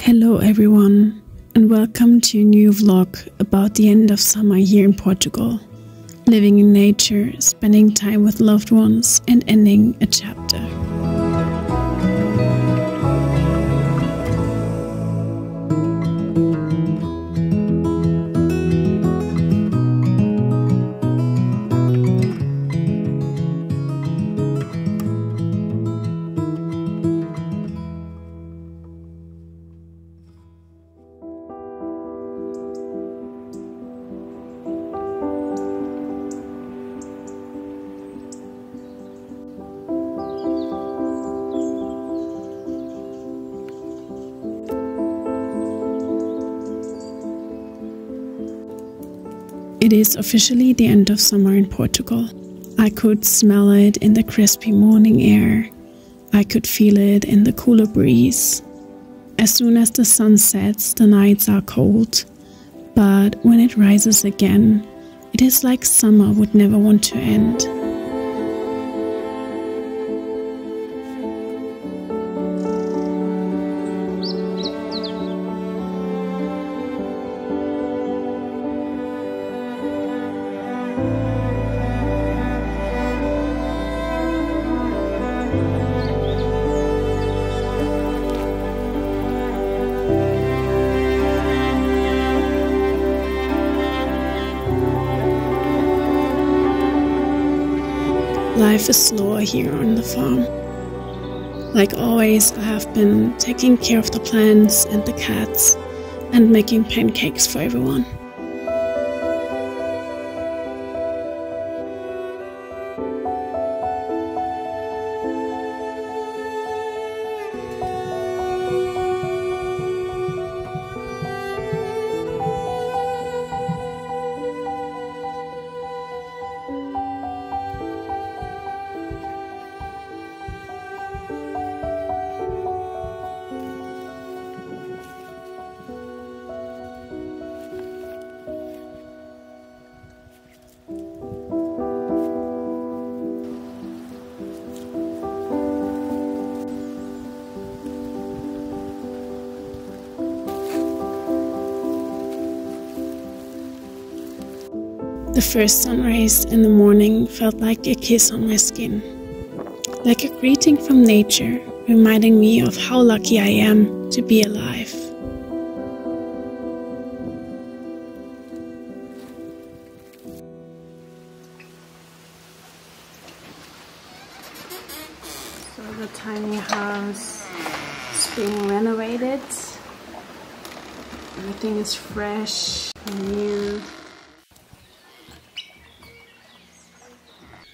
Hello everyone, and welcome to a new vlog about the end of summer here in Portugal. Living in nature, spending time with loved ones, and ending a chapter. It is officially the end of summer in Portugal. I could smell it in the crispy morning air. I could feel it in the cooler breeze. As soon as the sun sets, the nights are cold. But when it rises again, it is like summer would never want to end. Life is slower here on the farm. Like always, I have been taking care of the plants and the cats and making pancakes for everyone. The first sun rays in the morning felt like a kiss on my skin, like a greeting from nature, reminding me of how lucky I am to be alive. So the tiny house is being renovated. Everything is fresh and new.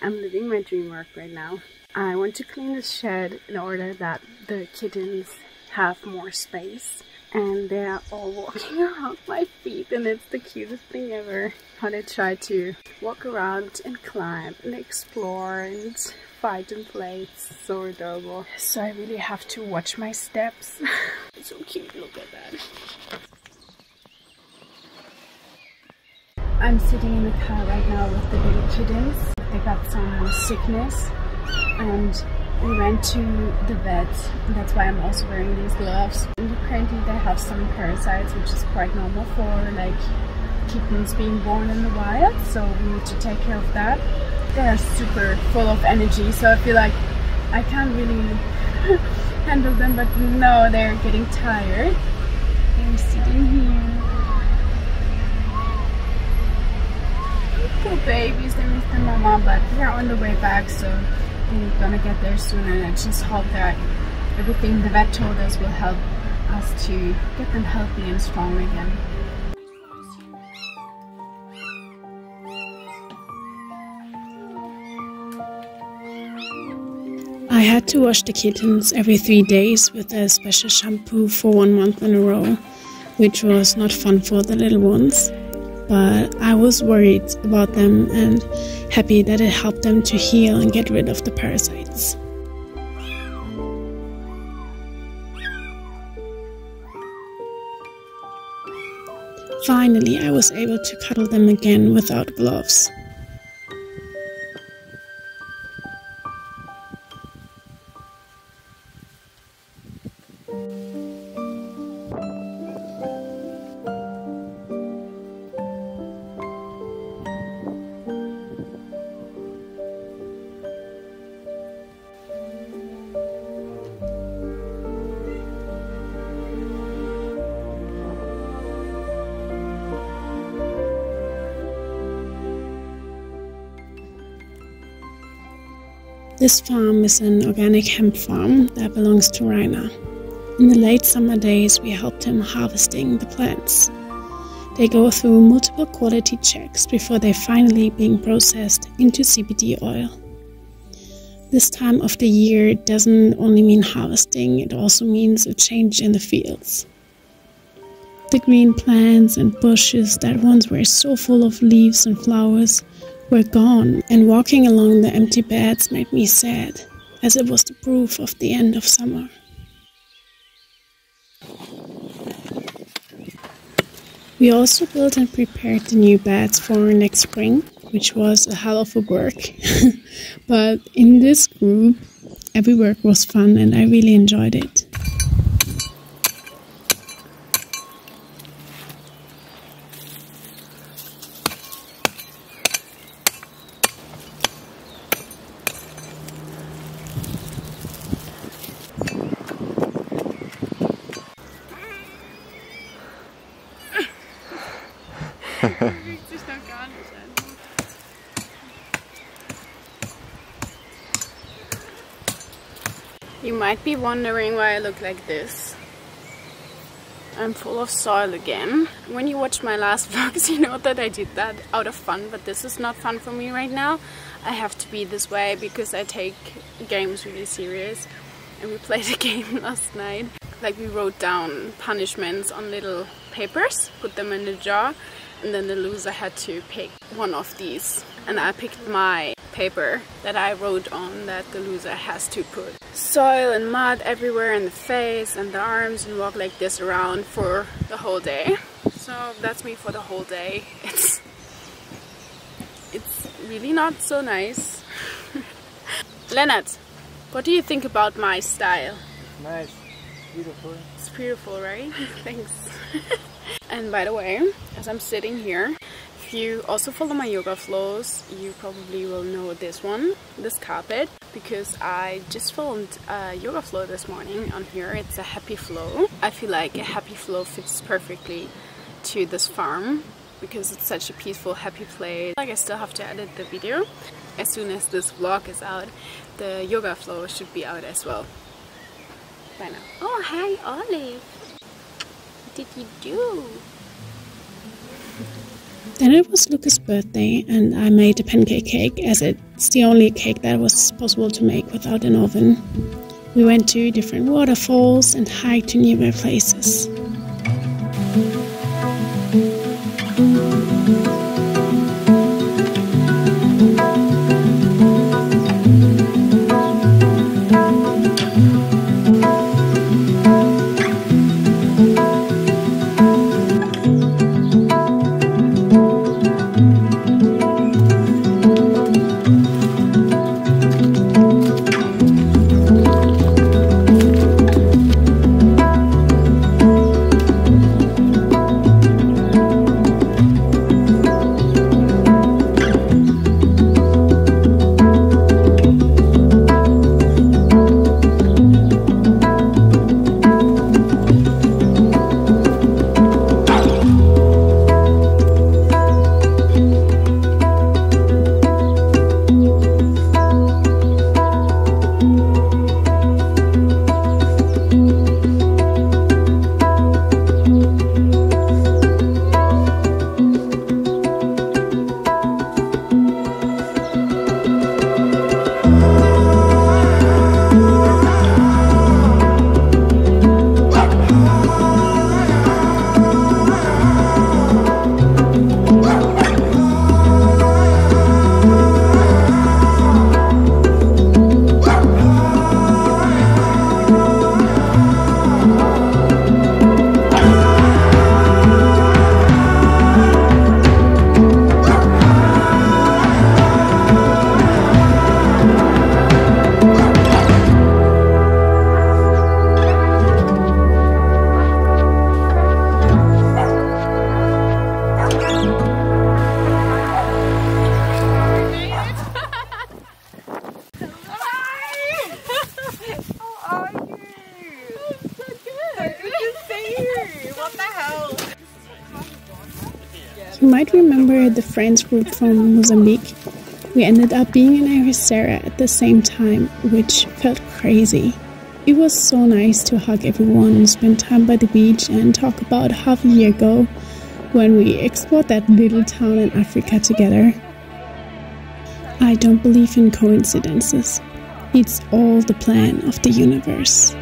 I'm living my dream work right now. I want to clean the shed in order that the kittens have more space. And they are all walking around my feet and it's the cutest thing ever. How they try to walk around and climb and explore and fight and play. It's so adorable. So I really have to watch my steps. It's so cute, look at that. I'm sitting in the car right now with the little kittens. They got some sickness and we went to the vet. That's why I'm also wearing these gloves. And currently they have some parasites, which is quite normal for like kittens being born in the wild. So we need to take care of that. They are super full of energy, so I feel like I can't really handle them, but no, they're getting tired. They're sitting here. Poor babies, they miss their mama, but they're on the way back, so we're gonna get there soon. And I just hope that everything the vet told us will help us to get them healthy and strong again. I had to wash the kittens every 3 days with a special shampoo for 1 month in a row, which was not fun for the little ones. But I was worried about them and happy that it helped them to heal and get rid of the parasites. Finally, I was able to cuddle them again without gloves. This farm is an organic hemp farm that belongs to Rainer. In the late summer days, we helped him harvesting the plants. They go through multiple quality checks before they finally being processed into CBD oil. This time of the year doesn't only mean harvesting, it also means a change in the fields. The green plants and bushes that once were so full of leaves and flowers were gone, and walking along the empty beds made me sad, as it was the proof of the end of summer. We also built and prepared the new beds for next spring, which was a hell of a work. But in this group, every work was fun and I really enjoyed it. You might be wondering why I look like this. I'm full of soil again. When you watch my last vlogs, you know that I did that out of fun, but this is not fun for me right now. I have to be this way because I take games really serious. And we played a game last night. Like, we wrote down punishments on little papers, put them in a jar, and then the loser had to pick one of these. And I picked my paper that I wrote on that the loser has to put soil and mud everywhere in the face and the arms and walk like this around for the whole day. So that's me for the whole day. It's really not so nice. Leonard, what do you think about my style? Nice. Beautiful. It's beautiful, right? Thanks. And by the way, as I'm sitting here, if you also follow my yoga flows, you probably will know this one, this carpet, because I just filmed a yoga flow this morning on here. It's a happy flow. I feel like a happy flow fits perfectly to this farm because it's such a peaceful, happy place. Like, I still have to edit the video. As soon as this vlog is out, the yoga flow should be out as well. By now. Oh, hi, Olive. What did you do? Then it was Lucas' birthday and I made a pancake cake, as it's the only cake that was possible to make without an oven. We went to different waterfalls and hiked to nearby places. You might remember the friends group from Mozambique. We ended up being in Ericeira at the same time, which felt crazy. It was so nice to hug everyone, spend time by the beach, and talk about half a year ago when we explored that little town in Africa together. I don't believe in coincidences. It's all the plan of the universe.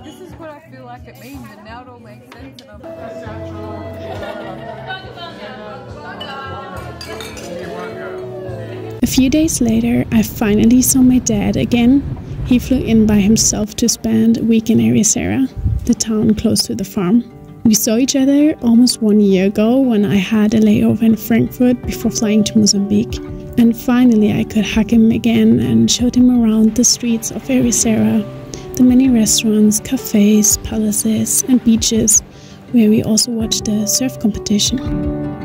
This is what I feel like it means, and now it all makes sense. And A few days later, I finally saw my dad again. He flew in by himself to spend a week in Ericeira, the town close to the farm. We saw each other almost 1 year ago when I had a layover in Frankfurt before flying to Mozambique. And finally I could hug him again and showed him around the streets of Ericeira, the many restaurants, cafes, palaces and beaches, where we also watched the surf competition.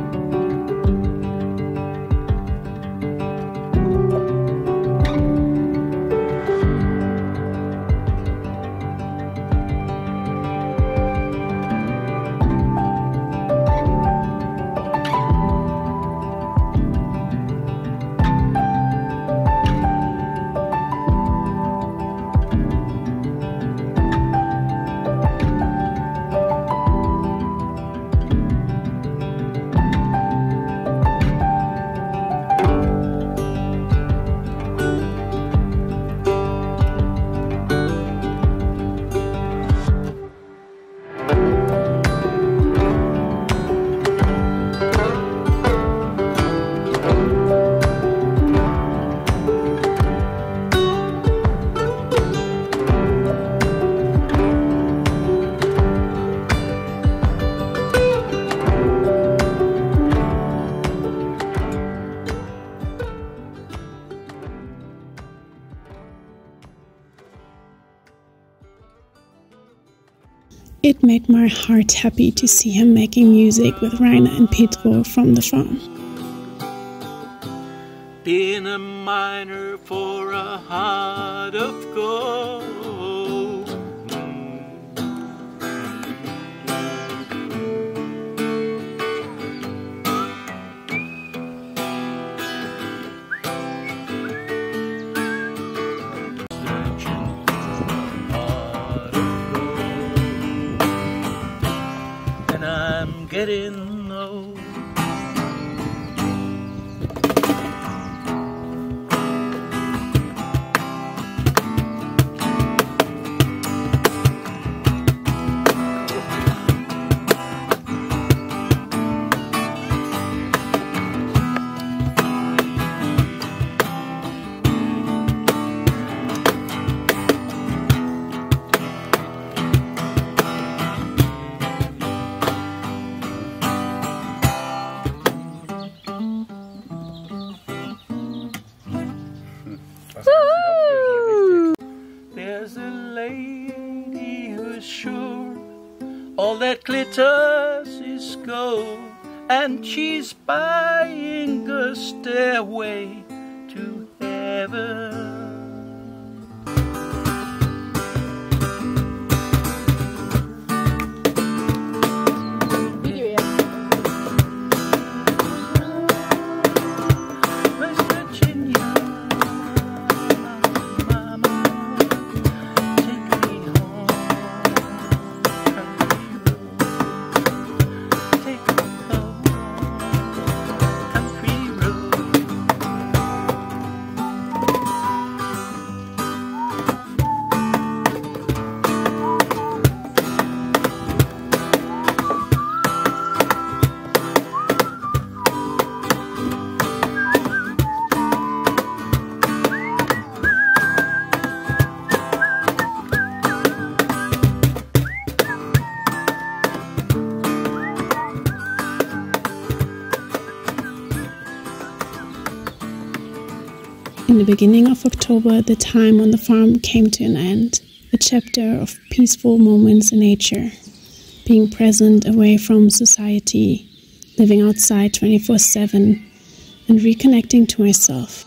It made my heart happy to see him making music with Rainer and Pedro from the farm. Been a miner for a heart of gold. I'm getting old. There's a lady who's sure all that glitters is gold, and she's buying a stairway to heaven. In the beginning of October, the time on the farm came to an end. A chapter of peaceful moments in nature, being present away from society, living outside 24/7, and reconnecting to myself.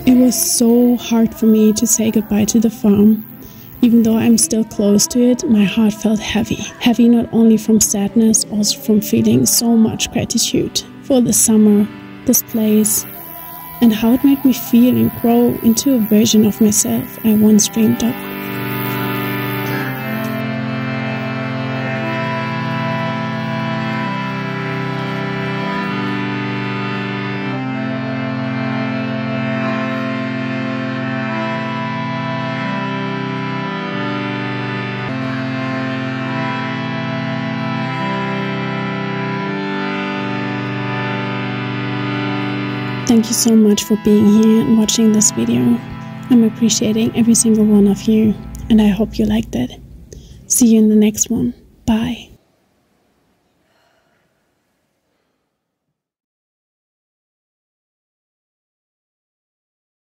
It was so hard for me to say goodbye to the farm. Even though I'm still close to it, my heart felt heavy. Heavy not only from sadness, also from feeling so much gratitude for the summer, this place, and how it made me feel and grow into a version of myself I once dreamed of. Thank you so much for being here and watching this video. I'm appreciating every single one of you, and I hope you liked it. See you in the next one. Bye.